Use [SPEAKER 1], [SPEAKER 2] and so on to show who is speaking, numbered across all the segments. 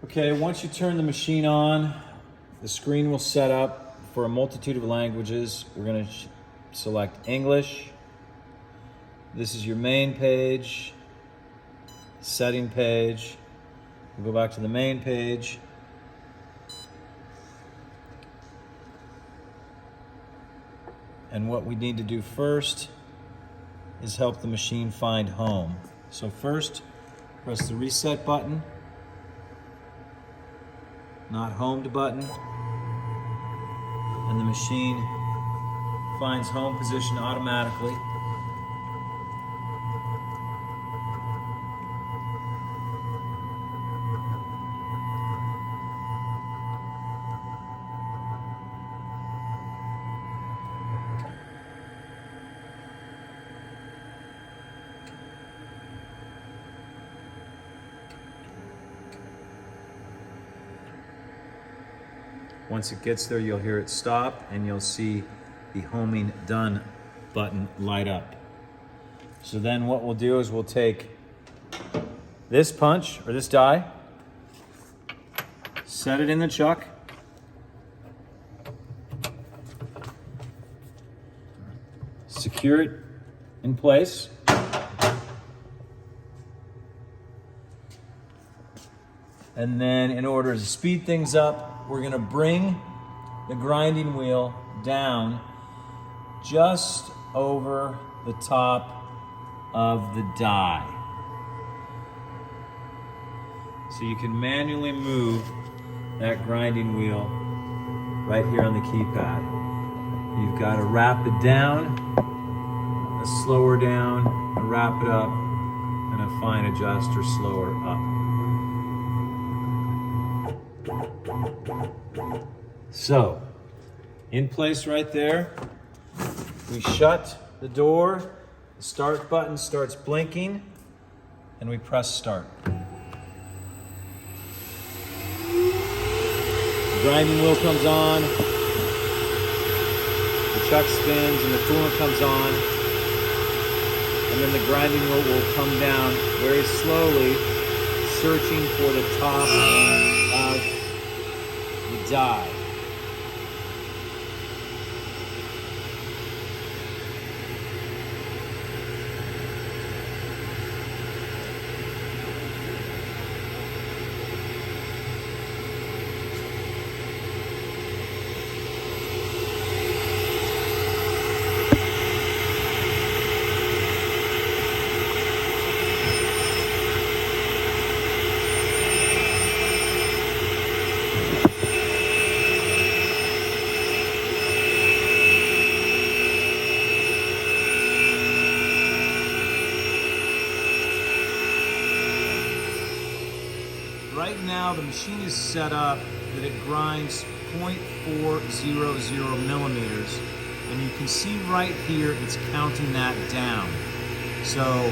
[SPEAKER 1] Okay, once you turn the machine on, the screen will set up for a multitude of languages. We're going to select English. This is your main page, setting page. We'll go back to the main page. And what we need to do first is help the machine find home. So first, press the reset button, not homed button, and the machine finds home position automatically. Once it gets there, you'll hear it stop and you'll see the homing done button light up. So then what we'll do is we'll take this punch or this die, set it in the chuck, secure it in place, and then in order to speed things up, we're going to bring the grinding wheel down just over the top of the die. So you can manually move that grinding wheel right here on the keypad. You've got to wrap it down, a slower down, a wrap it up, and a fine adjust or slower up. So, in place right there, we shut the door, the start button starts blinking, and we press start. The grinding wheel comes on, the chuck spins and the coolant comes on, and then the grinding wheel will come down very slowly, searching for the top of the die. Right now, the machine is set up that it grinds 0.400 millimeters, and you can see right here it's counting that down. So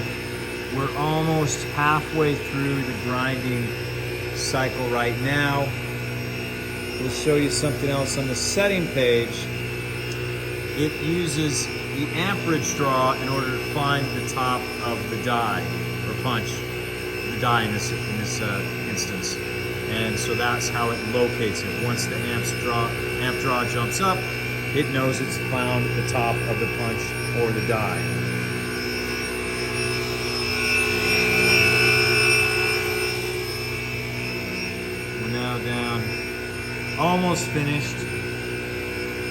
[SPEAKER 1] we're almost halfway through the grinding cycle right now. We'll show you something else on the setting page. It uses the amperage draw in order to find the top of the die, or punch, the die in this instance. And so that's how it locates it. Once the amp draw jumps up, it knows it's found the top of the punch or the die. We're now down, almost finished.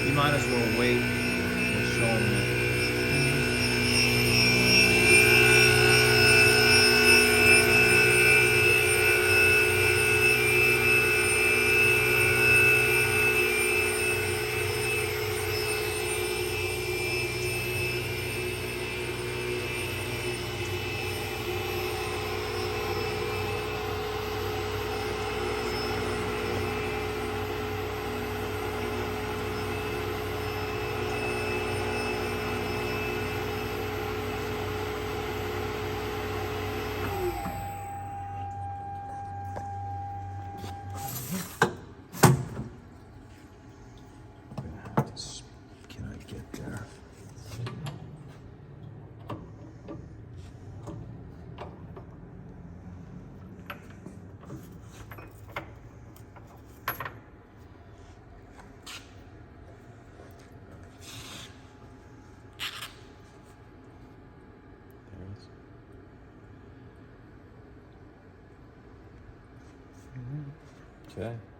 [SPEAKER 1] You might as well wait. We'll show them that. Okay.